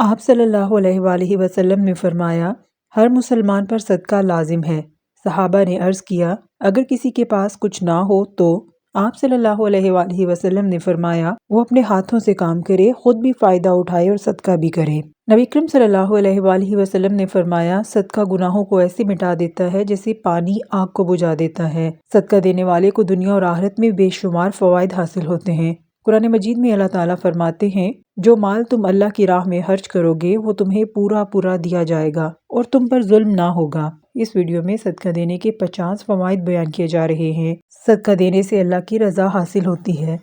آپ صلی اللہ علیہ وآلہ وسلم نے فرمایا، ہر مسلمان پر صدقہ لازم ہے۔ صحابہ نے عرض کیا، اگر کسی کے پاس کچھ نہ ہو تو؟ آپ صلی اللہ علیہ وآلہ وسلم نے فرمایا، وہ اپنے ہاتھوں سے کام کرے، خود بھی فائدہ اٹھائے اور صدقہ بھی کرے۔ نبی اکرم صلی اللہ علیہ وآلہ وسلم نے فرمایا، صدقہ گناہوں کو ایسے مٹا دیتا ہے جیسے پانی آگ کو بجھا دیتا ہے۔ صدقہ دینے والے کو دنیا اور آخرت میں بے شمار فوائد حاصل ہوتے ہیں۔ قرآن مجید میں اللہ تعالیٰ فرماتے ہیں، جو مال تم اللہ کی راہ میں خرچ کرو گے وہ تمہیں پورا پورا دیا جائے گا اور تم پر ظلم نہ ہوگا۔ اس ویڈیو میں صدقہ دینے کے 50 فوائد بیان کیے جا رہے ہیں۔ صدقہ دینے سے اللہ کی رضا حاصل ہوتی ہے۔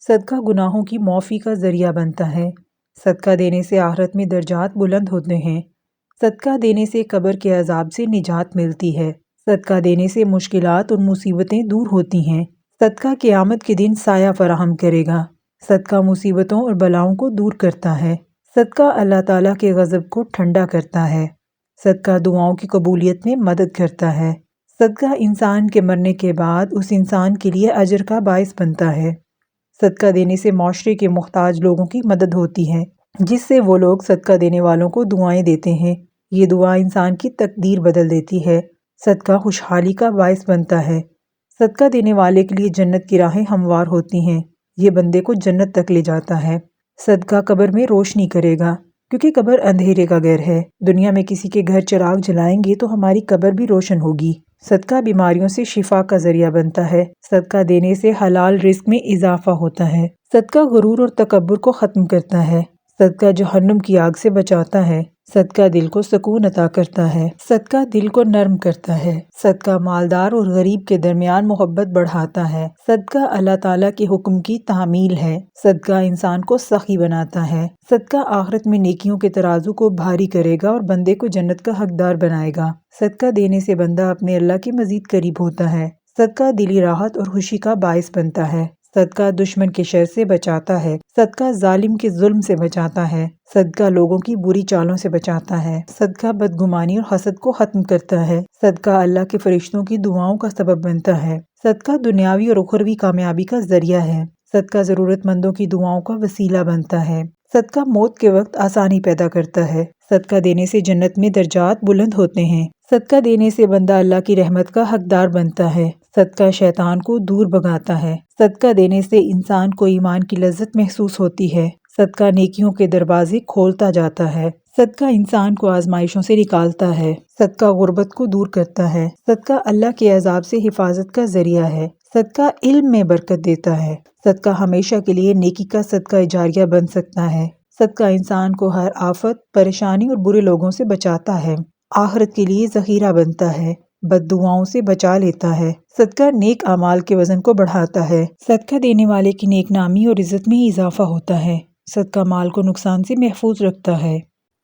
صدقہ گناہوں کی معافی کا ذریعہ بنتا ہے۔ صدقہ دینے سے آخرت میں درجات بلند ہوتے ہیں۔ صدقہ دینے سے قبر کے عذاب سے نجات ملتی ہے۔ صدقہ دینے سے مشکلات اور مصیبتیں دور ہوتی ہیں۔ صدقہ قیامت کے دن سایہ فراہم کرے گا۔ صدقہ مصیبتوں اور بلاؤں کو دور کرتا ہے۔ صدقہ اللہ تعالیٰ کے غضب کو ٹھنڈا کرتا ہے۔ صدقہ دعاؤں کی قبولیت میں مدد کرتا ہے۔ صدقہ انسان کے مرنے کے بعد اس انسان کے لیے اجر کا باعث بنتا ہے۔ صدقہ دینے سے معاشرے کے محتاج لوگوں کی مدد ہوتی ہے، جس سے وہ لوگ صدقہ دینے والوں کو دعائیں دیتے ہیں۔ یہ دعا انسان کی تقدیر بدل دیتی ہے۔ صدقہ خوشحالی کا باعث بنتا ہے۔ صدقہ دینے والے کے لیے جنت کی راہیں ہموار ہوتی ہیں۔ یہ بندے کو جنت تک لے جاتا ہے۔ صدقہ قبر میں روشنی کرے گا، کیونکہ قبر اندھیرے کا گھر ہے۔ دنیا میں کسی کے گھر چراغ جلائیں گے تو ہماری قبر بھی روشن ہوگی۔ صدقہ بیماریوں سے شفا کا ذریعہ بنتا ہے۔ صدقہ دینے سے حلال رزق میں اضافہ ہوتا ہے۔ صدقہ غرور اور تکبر کو ختم کرتا ہے۔ صدقہ جہنم کی آگ سے بچاتا ہے۔ صدقہ دل کو سکون عطا کرتا ہے۔ صدقہ دل کو نرم کرتا ہے۔ صدقہ مالدار اور غریب کے درمیان محبت بڑھاتا ہے۔ صدقہ اللہ تعالیٰ کے حکم کی تعمیل ہے۔ صدقہ انسان کو سخی بناتا ہے۔ صدقہ آخرت میں نیکیوں کے ترازو کو بھاری کرے گا اور بندے کو جنت کا حقدار بنائے گا۔ صدقہ دینے سے بندہ اپنے اللہ کے مزید قریب ہوتا ہے۔ صدقہ دلی راحت اور خوشی کا باعث بنتا ہے۔ صدقہ دشمن کے شر سے بچاتا ہے۔ صدقہ ظالم کے ظلم سے بچاتا ہے۔ صدقہ لوگوں کی بری چالوں سے بچاتا ہے۔ صدقہ بدگمانی اور حسد کو ختم کرتا ہے۔ صدقہ اللہ کے فرشتوں کی دعاؤں کا سبب بنتا ہے۔ صدقہ دنیاوی اور اخروی کامیابی کا ذریعہ ہے۔ صدقہ ضرورت مندوں کی دعاؤں کا وسیلہ بنتا ہے۔ صدقہ موت کے وقت آسانی پیدا کرتا ہے۔ صدقہ دینے سے جنت میں درجات بلند ہوتے ہیں۔ صدقہ دینے سے بندہ اللہ کی رحمت کا حقدار بنتا ہے۔ صدقہ شیطان کو دور بھگاتا ہے۔ صدقہ دینے سے انسان کو ایمان کی لذت محسوس ہوتی ہے۔ صدقہ نیکیوں کے دروازے کھولتا جاتا ہے۔ صدقہ انسان کو آزمائشوں سے نکالتا ہے۔ صدقہ غربت کو دور کرتا ہے۔ صدقہ اللہ کے عذاب سے حفاظت کا ذریعہ ہے۔ صدقہ علم میں برکت دیتا ہے۔ صدقہ ہمیشہ کے لیے نیکی کا صدقہ جاریہ بن سکتا ہے۔ صدقہ انسان کو ہر آفت، پریشانی اور برے لوگوں سے بچاتا ہے۔ آخرت کے لیے ذخیرہ بنتا ہے۔ بد دعاؤں سے بچا لیتا ہے۔ صدقہ نیک اعمال کے وزن کو بڑھاتا ہے۔ صدقہ دینے والے کی نیک نامی اور عزت میں اضافہ ہوتا ہے۔ صدقہ مال کو نقصان سے محفوظ رکھتا ہے۔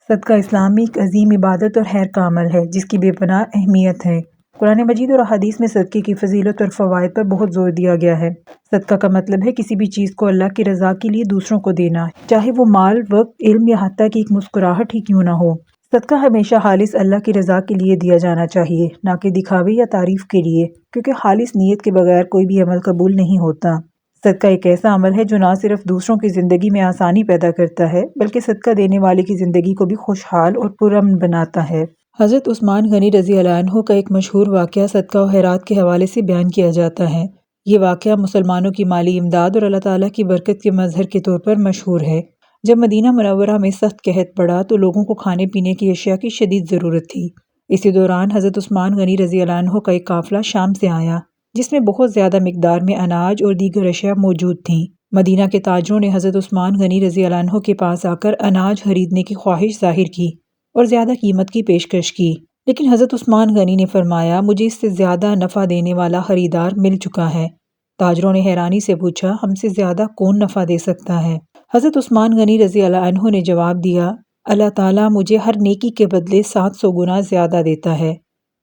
صدقہ اسلام میں ایک عظیم عبادت اور خیر کا عمل ہے جس کی بے پناہ اہمیت ہے۔ قرآن مجید اور احادیث میں صدقے کی فضیلت اور فوائد پر بہت زور دیا گیا ہے۔ صدقہ کا مطلب ہے کسی بھی چیز کو اللہ کی رضا کے لیے دوسروں کو دینا، چاہے وہ مال، وقت، علم یا حتیٰ کہ ایک مسکراہٹ ہی کیوں نہ ہو۔ صدقہ ہمیشہ خالص اللہ کی رضا کے لیے دیا جانا چاہیے، نہ کہ دکھاوے یا تعریف کے لیے، کیونکہ خالص نیت کے بغیر کوئی بھی عمل قبول نہیں ہوتا۔ صدقہ ایک ایسا عمل ہے جو نہ صرف دوسروں کی زندگی میں آسانی پیدا کرتا ہے بلکہ صدقہ دینے والے کی زندگی کو بھی خوشحال اور پرامن بناتا ہے۔ حضرت عثمان غنی رضی اللہ عنہ کا ایک مشہور واقعہ صدقہ و خیرات کے حوالے سے بیان کیا جاتا ہے۔ یہ واقعہ مسلمانوں کی مالی امداد اور اللہ تعالیٰ کی برکت کے مظہر کے طور پر مشہور ہے۔ جب مدینہ منورہ میں سخت قحط پڑا تو لوگوں کو کھانے پینے کی اشیاء کی شدید ضرورت تھی۔ اسی دوران حضرت عثمان غنی رضی اللہ عنہ کا ایک قافلہ شام سے آیا جس میں بہت زیادہ مقدار میں اناج اور دیگر اشیاء موجود تھیں۔ مدینہ کے تاجروں نے حضرت عثمان غنی رضی اللہ عنہ کے پاس آ کر اناج خریدنے کی خواہش ظاہر کی اور زیادہ قیمت کی پیشکش کی، لیکن حضرت عثمان غنی نے فرمایا، مجھے اس سے زیادہ نفع دینے والا خریدار مل چکا ہے۔ تاجروں نے حیرانی سے پوچھا، ہم سے زیادہ کون نفع دے سکتا ہے؟ حضرت عثمان غنی رضی اللہ عنہ نے جواب دیا، اللہ تعالیٰ مجھے ہر نیکی کے بدلے 700 گنا زیادہ دیتا ہے۔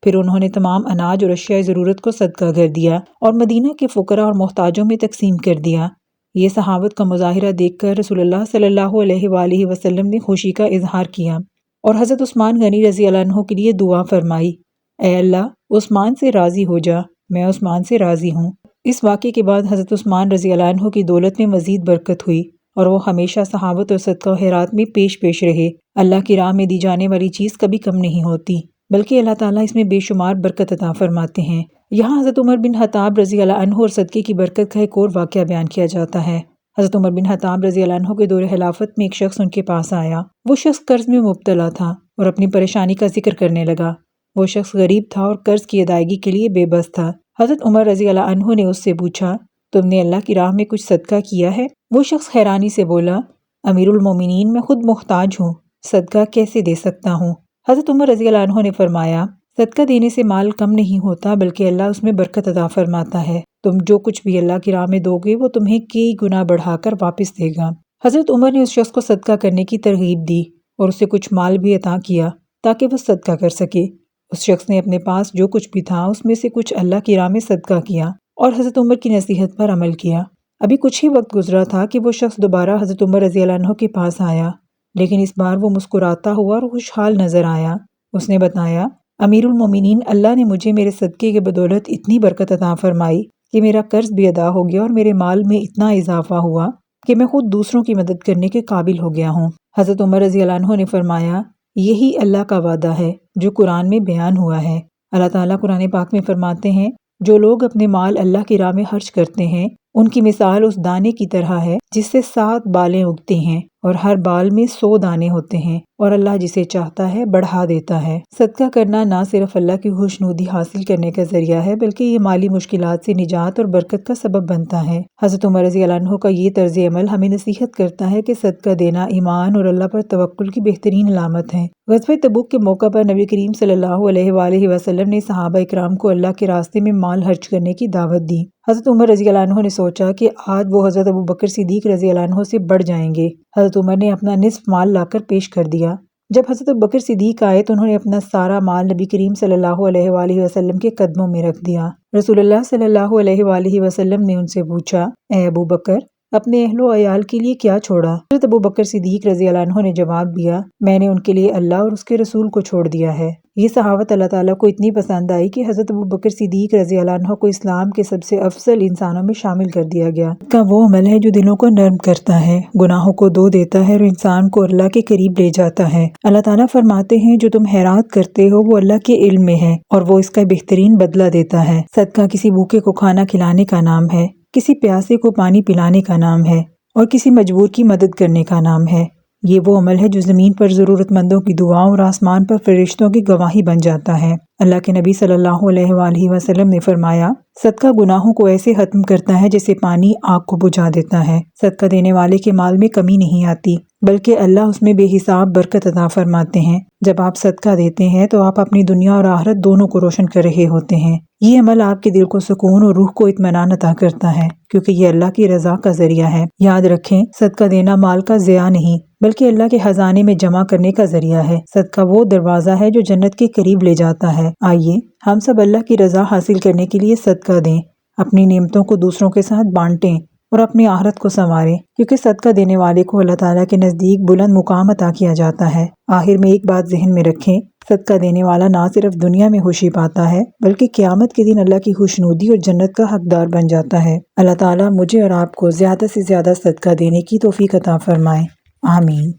پھر انہوں نے تمام اناج اور اشیاء ضرورت کو صدقہ کر دیا اور مدینہ کے فقراء اور محتاجوں میں تقسیم کر دیا۔ یہ سخاوت کا مظاہرہ دیکھ کر رسول اللہ صلی اللہ علیہ وآلہ وسلم نے خوشی کا اظہار کیا اور حضرت عثمان غنی رضی اللہ عنہ کے لیے دعا فرمائی، اے اللہ عثمان سے راضی ہو جا، میں عثمان سے راضی ہوں۔ اس واقعے کے بعد حضرت عثمان رضی اللہ عنہ کی دولت میں مزید برکت ہوئی اور وہ ہمیشہ صحابت اور صدقہ و خیرات میں پیش رہے۔ اللہ کی راہ میں دی جانے والی چیز کبھی کم نہیں ہوتی، بلکہ اللہ تعالیٰ اس میں بے شمار برکت عطا فرماتے ہیں۔ یہاں حضرت عمر بن خطاب رضی اللہ عنہ اور صدقے کی برکت کا ایک اور واقعہ بیان کیا جاتا ہے۔ حضرت عمر بن خطاب رضی اللہ عنہ کے دور خلافت میں ایک شخص ان کے پاس آیا۔ وہ شخص قرض میں مبتلا تھا اور اپنی پریشانی کا ذکر کرنے لگا۔ وہ شخص غریب تھا اور قرض کی ادائیگی کے لیے بے بس تھا۔ حضرت عمر رضی اللہ عنہ نے اس سے پوچھا، تم نے اللہ کی راہ میں کچھ صدقہ کیا ہے؟ وہ شخص حیرانی سے بولا، امیر المومنین، میں خود محتاج ہوں، صدقہ کیسے دے سکتا ہوں؟ حضرت عمر رضی اللہ عنہ نے فرمایا، صدقہ دینے سے مال کم نہیں ہوتا، بلکہ اللہ اس میں برکت عطا فرماتا ہے۔ تم جو کچھ بھی اللہ کی راہ میں دو گے وہ تمہیں کئی گنا بڑھا کر واپس دے گا۔ حضرت عمر نے اس شخص کو صدقہ کرنے کی ترغیب دی اور اسے کچھ مال بھی عطا کیا تاکہ وہ صدقہ کر سکے۔ اس شخص نے اپنے پاس جو کچھ بھی تھا اس میں سے کچھ اللہ کی راہ میں صدقہ کیا اور حضرت عمر کی نصیحت پر عمل کیا۔ ابھی کچھ ہی وقت گزرا تھا کہ وہ شخص دوبارہ حضرت عمر رضی اللہ عنہ کے پاس آیا، لیکن اس بار وہ مسکراتا ہوا اور خوشحال نظر آیا۔ اس نے بتایا، امیر المومنین، اللہ نے مجھے میرے صدقے کے بدولت اتنی برکت عطا فرمائی کہ میرا قرض بھی ادا ہو گیا اور میرے مال میں اتنا اضافہ ہوا کہ میں خود دوسروں کی مدد کرنے کے قابل ہو گیا ہوں۔ حضرت عمر رضی اللہ عنہ نے فرمایا، یہی اللہ کا وعدہ ہے جو قرآن میں بیان ہوا ہے۔ اللہ تعالیٰ قرآن پاک میں فرماتے ہیں، جو لوگ اپنے مال اللہ کی راہ میں خرچ کرتے ہیں ان کی مثال اس دانے کی طرح ہے جس سے 7 بالیں اگتی ہیں اور ہر بال میں 100 دانے ہوتے ہیں، اور اللہ جسے چاہتا ہے بڑھا دیتا ہے۔ صدقہ کرنا نہ صرف اللہ کی خوشنودی حاصل کرنے کا ذریعہ ہے بلکہ یہ مالی مشکلات سے نجات اور برکت کا سبب بنتا ہے۔ حضرت عمر رضی اللہ عنہ کا یہ طرز عمل ہمیں نصیحت کرتا ہے کہ صدقہ دینا ایمان اور اللہ پر توکل کی بہترین علامت ہے۔ غزوہ تبوک کے موقع پر نبی کریم صلی اللہ علیہ وآلہ وسلم نے صحابہ اکرام کو اللہ کے راستے میں مال خرچ کرنے کی دعوت دی۔ حضرت عمر رضی اللہ عنہ نے سوچا کہ آج وہ حضرت ابوبکر صدیق رضی اللہ عنہ سے بڑھ جائیں گے۔ حضرت عمر نے اپنا نصف مال لا کر پیش کر دیا۔ جب حضرت ابوبکر صدیق آئے تو انہوں نے اپنا سارا مال نبی کریم صلی اللہ علیہ وآلہ وسلم کے قدموں میں رکھ دیا۔ رسول اللہ صلی اللہ علیہ وآلہ وسلم نے ان سے پوچھا، اے ابوبکر، اپنے اہل و عیال کے لیے کیا چھوڑا؟ حضرت ابوبکر صدیق رضی اللہ عنہ نے جواب دیا، میں نے ان کے لیے اللہ اور اس کے رسول کو چھوڑ دیا ہے۔ یہ صحاوت اللہ تعالیٰ کو اتنی پسند آئی کہ حضرت ابوبکر صدیق رضی اللہ عنہ کو اسلام کے سب سے افضل انسانوں میں شامل کر دیا گیا۔ کا وہ عمل ہے جو دلوں کو نرم کرتا ہے، گناہوں کو دھو دیتا ہے اور انسان کو اللہ کے قریب لے جاتا ہے۔ اللہ تعالیٰ فرماتے ہیں، جو تم خیرات کرتے ہو وہ اللہ کے علم میں ہے اور وہ اس کا بہترین بدلہ دیتا ہے۔ صدقہ کسی بھوکے کو کھانا کھلانے کا نام ہے، کسی پیاسے کو پانی پلانے کا نام ہے اور کسی مجبور کی مدد کرنے کا نام ہے۔ یہ وہ عمل ہے جو زمین پر ضرورت مندوں کی دعاؤں اور آسمان پر فرشتوں کی گواہی بن جاتا ہے۔ اللہ کے نبی صلی اللہ علیہ وآلہ وسلم نے فرمایا، صدقہ گناہوں کو ایسے ختم کرتا ہے جیسے پانی آگ کو بجھا دیتا ہے۔ صدقہ دینے والے کے مال میں کمی نہیں آتی بلکہ اللہ اس میں بے حساب برکت عطا فرماتے ہیں۔ جب آپ صدقہ دیتے ہیں تو آپ اپنی دنیا اور آخرت دونوں کو روشن کر رہے ہوتے ہیں۔ یہ عمل آپ کے دل کو سکون اور روح کو اطمینان عطا کرتا ہے کیونکہ یہ اللہ کی رضا کا ذریعہ ہے۔ یاد رکھیں، صدقہ دینا مال کا ضیاع نہیں بلکہ اللہ کے خزانے میں جمع کرنے کا ذریعہ ہے۔ صدقہ وہ دروازہ ہے جو جنت کے قریب لے جاتا ہے۔ آئیے ہم سب اللہ کی رضا حاصل کرنے کے لیے صدقہ دیں، اپنی نعمتوں کو دوسروں کے ساتھ بانٹیں اور اپنی آخرت کو سنواریں، کیونکہ صدقہ دینے والے کو اللہ تعالیٰ کے نزدیک بلند مقام عطا کیا جاتا ہے۔ آخر میں ایک بات ذہن میں رکھیں، صدقہ دینے والا نہ صرف دنیا میں خوشی پاتا ہے بلکہ قیامت کے دن اللہ کی خوشنودی اور جنت کا حقدار بن جاتا ہے۔ اللہ تعالیٰ مجھے اور آپ کو زیادہ سے زیادہ صدقہ دینے کی توفیق عطا فرمائے، آمین۔